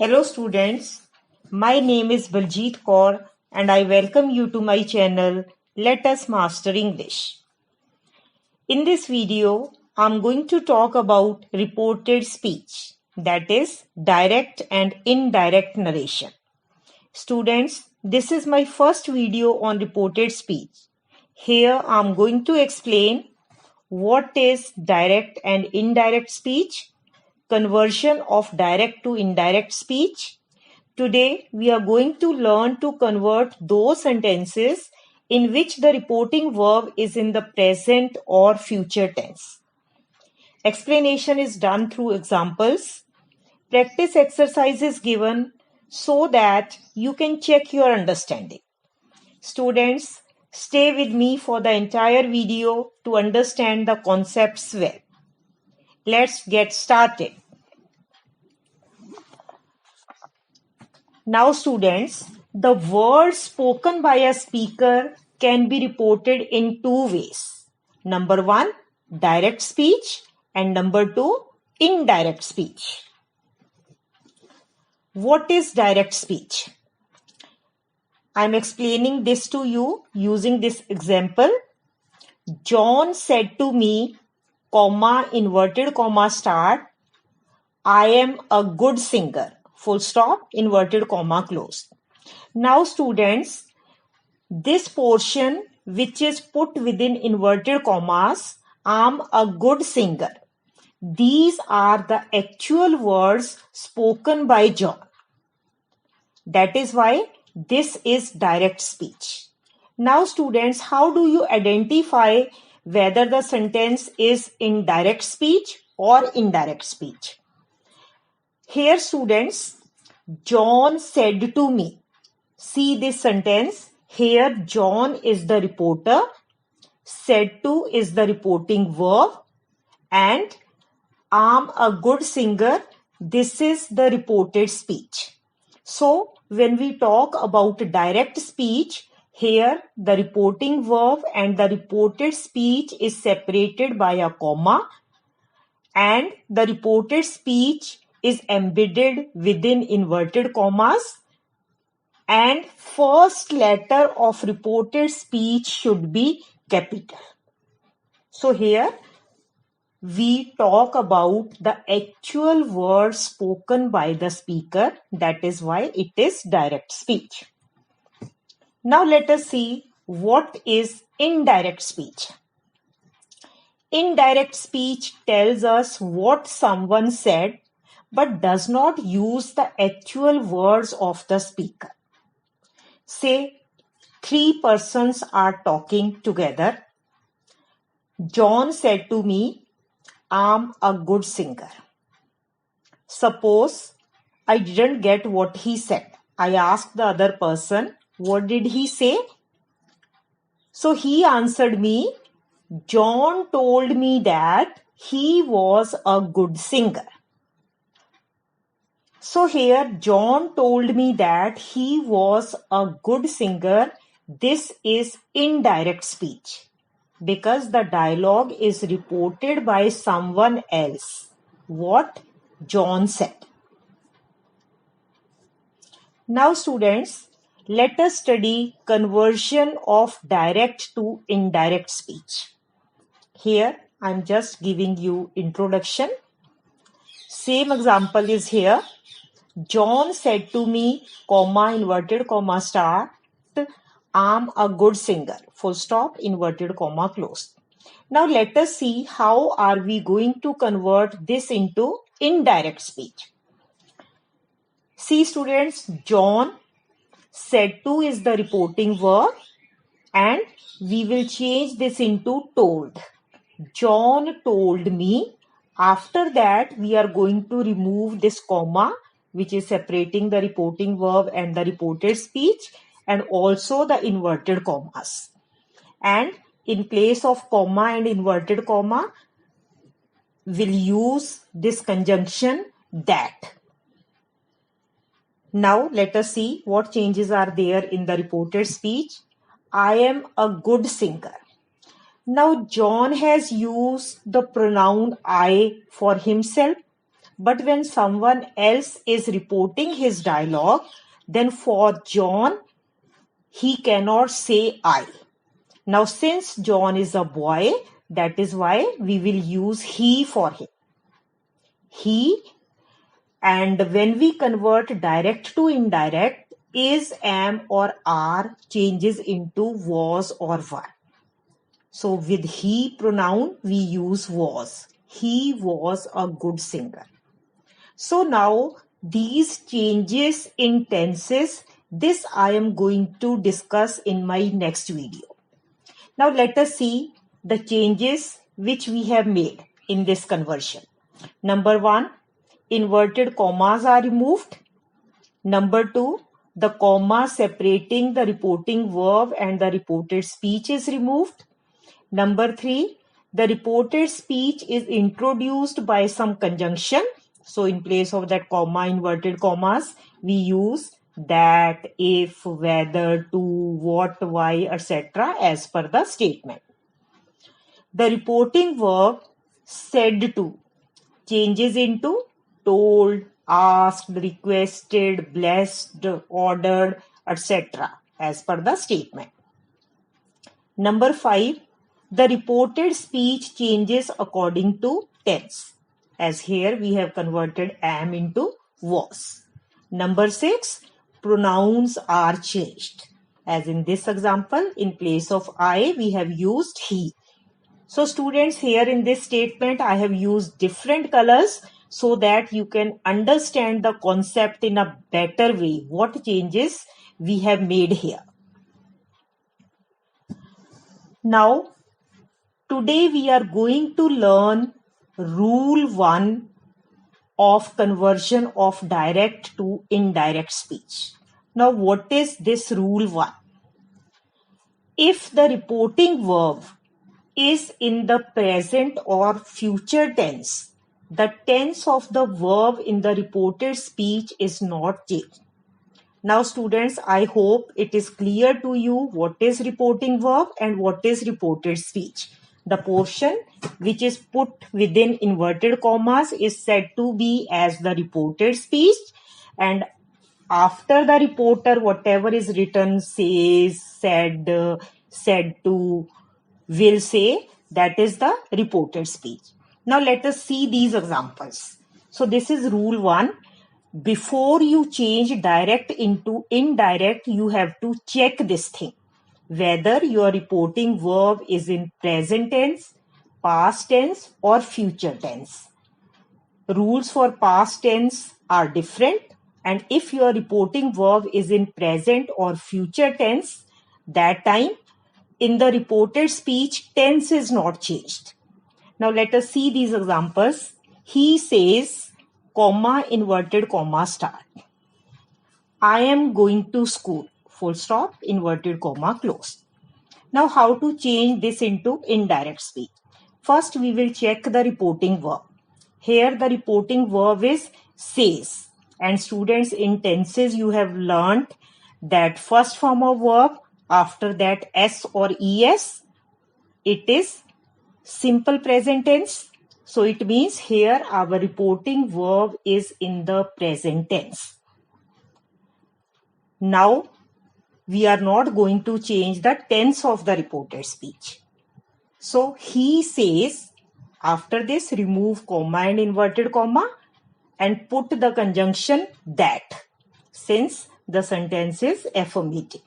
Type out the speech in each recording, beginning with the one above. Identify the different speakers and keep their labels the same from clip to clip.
Speaker 1: Hello students, my name is Baljeet Kaur and I welcome you to my channel Let Us Master English. In this video, I'm going to talk about reported speech, that is direct and indirect narration. Students, this is my first video on reported speech. Here I'm going to explain what is direct and indirect speech, conversion of direct to indirect speech. Today, we are going to learn to convert those sentences in which the reporting verb is in the present or future tense. Explanation is done through examples. Practice exercises given so that you can check your understanding. Students, stay with me for the entire video to understand the concepts well. Let's get started. Now students, the words spoken by a speaker can be reported in two ways. Number one, direct speech, and number two, indirect speech. What is direct speech? I'm explaining this to you using this example. John said to me, comma, inverted comma, start, I am a good singer, full stop, inverted comma, close. Now students, this portion which is put within inverted commas, I'm a good singer. These are the actual words spoken by John. That is why this is direct speech. Now students, how do you identify whether the sentence is in direct speech or indirect speech? Here students, John said to me. See this sentence. Here John is the reporter, said to is the reporting verb, and I'm a good singer. This is the reported speech. So when we talk about direct speech, here the reporting verb and the reported speech is separated by a comma, and the reported speech is embedded within inverted commas, and first letter of reported speech should be capital. So here we talk about the actual words spoken by the speaker. That is why it is direct speech. Now let us see what is indirect speech. Indirect speech tells us what someone said but does not use the actual words of the speaker. Say, three persons are talking together. John said to me, I'm a good singer. Suppose I didn't get what he said. I asked the other person, what did he say? So he answered me, John told me that he was a good singer. So here John told me that he was a good singer. This is indirect speech because the dialogue is reported by someone else. What John said. Now students, let us study conversion of direct to indirect speech. Here I am just giving you introduction. Same example is here. John said to me, comma, inverted comma, start, I'm a good singer, full stop, inverted comma, close. Now let us see how are we going to convert this into indirect speech. See students, John, said to is the reporting verb and we will change this into told. John told me. After that, we are going to remove this comma which is separating the reporting verb and the reported speech and also the inverted commas. And in place of comma and inverted comma, we'll use this conjunction that. Now let us see what changes are there in the reported speech. I am a good singer. Now John has used the pronoun I for himself. But when someone else is reporting his dialogue, then for John, he cannot say I. Now, since John is a boy, that is why we will use he for him. He, and when we convert direct to indirect, is, am, or are changes into was or were. So with he pronoun, we use was. He was a good singer. So now these changes in tenses, this I am going to discuss in my next video. Now let us see the changes which we have made in this conversion. Number 1, inverted commas are removed. Number 2, the comma separating the reporting verb and the reported speech is removed. Number 3, the reported speech is introduced by some conjunction. So in place of that comma, inverted commas, we use that, if, whether, to, what, why, etc. as per the statement. The reporting verb said to changes into told, asked, requested, blessed, ordered, etc. as per the statement. Number 5, the reported speech changes according to tense. As here we have converted am into was. Number 6, pronouns are changed. As in this example, in place of I, we have used he. So students, here in this statement, I have used different colors so that you can understand the concept in a better way, what changes we have made here. Now, today we are going to learn rule 1 of conversion of direct to indirect speech. Now, what is this rule 1? If the reporting verb is in the present or future tense, the tense of the verb in the reported speech is not changed. Now students, I hope it is clear to you what is reporting verb and what is reported speech. The portion which is put within inverted commas is said to be as the reported speech, and after the reporter, whatever is written, says, said, said to, will say, that is the reported speech. Now let us see these examples. So this is rule 1. Before you change direct into indirect, you have to check this thing, whether your reporting verb is in present tense, past tense, or future tense. Rules for past tense are different, and if your reporting verb is in present or future tense, that time in the reported speech, tense is not changed. Now let us see these examples. He says, comma, inverted comma, start. I am going to school, full stop, inverted comma, close. Now how to change this into indirect speech? First, we will check the reporting verb. Here the reporting verb is says. And students, in tenses you have learnt that first form of verb, after that s or es, it is simple present tense. So it means here our reporting verb is in the present tense. Now we are not going to change the tense of the reported speech. So he says, after this remove comma and inverted comma and put the conjunction that, since the sentence is affirmative.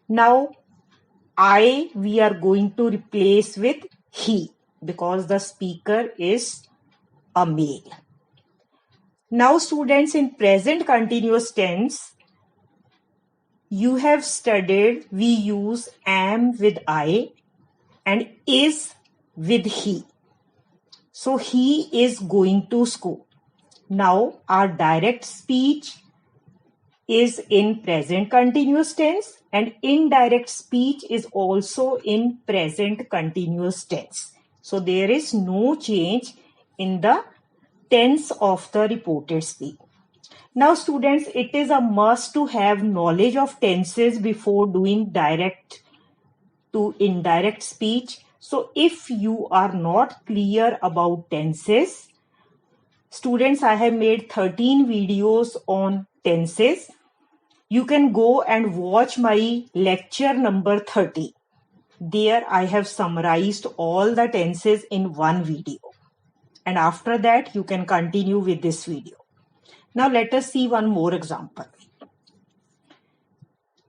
Speaker 1: Now I we are going to replace with he because the speaker is a male. Now students, in present continuous tense, you have studied we use am with I and is with he. So he is going to school. Now our direct speech is in present continuous tense and indirect speech is also in present continuous tense. So there is no change in the tense of the reported speech. Now students, it is a must to have knowledge of tenses before doing direct to indirect speech. So if you are not clear about tenses, Students, I have made 13 videos on tenses. You can go and watch my lecture number 30. There I have summarized all the tenses in one video. And after that, you can continue with this video. Now let us see one more example.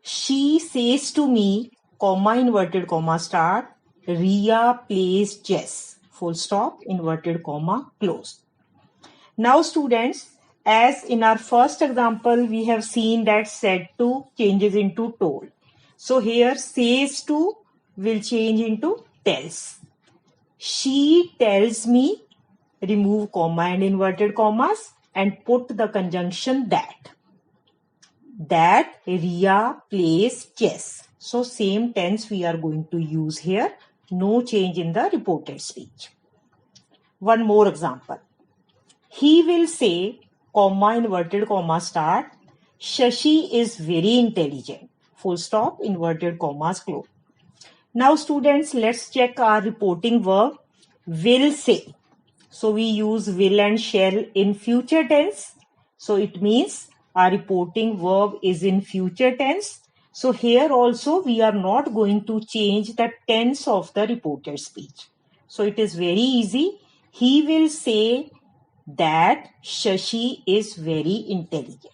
Speaker 1: She says to me, comma, inverted comma, start, Ria plays chess, full stop, inverted comma, close. Now students, as in our first example, we have seen that said to changes into told. So here says to will change into tells. She tells me, remove comma and inverted commas and put the conjunction that. That Ria plays chess. So same tense we are going to use here. No change in the reported speech. One more example. He will say, comma, inverted comma, start, Shashi is very intelligent. Full stop, inverted commas, close. Now students, let's check our reporting verb, will say. So we use will and shall in future tense. So it means our reporting verb is in future tense. So here also we are not going to change the tense of the reported speech. So it is very easy. He will say that Shashi is very intelligent.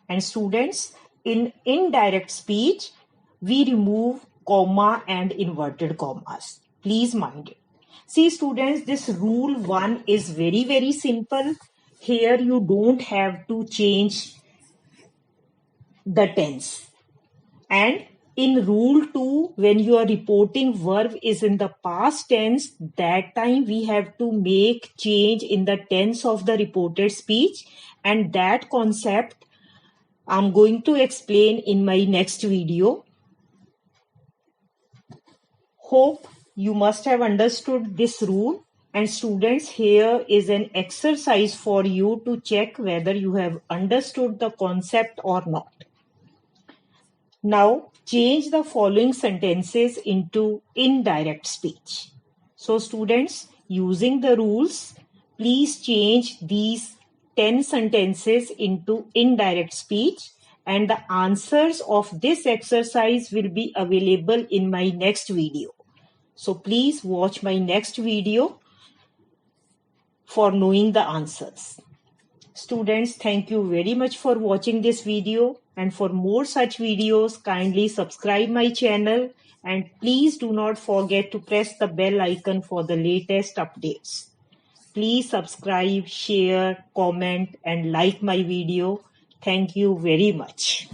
Speaker 1: And students, in indirect speech, we remove comma and inverted commas. Please mind it. See students, this rule 1 is very, very simple. Here you don't have to change the tense. And in rule 2, when your reporting verb is in the past tense, that time we have to make change in the tense of the reported speech. And that concept I'm going to explain in my next video. Hope you must have understood this rule. And students, here is an exercise for you to check whether you have understood the concept or not. Now, change the following sentences into indirect speech. So students, using the rules, please change these 10 sentences into indirect speech, and the answers of this exercise will be available in my next video. So please watch my next video for knowing the answers. Students, thank you very much for watching this video, and for more such videos, kindly subscribe my channel, and please do not forget to press the bell icon for the latest updates. Please subscribe, share, comment and like my video. Thank you very much.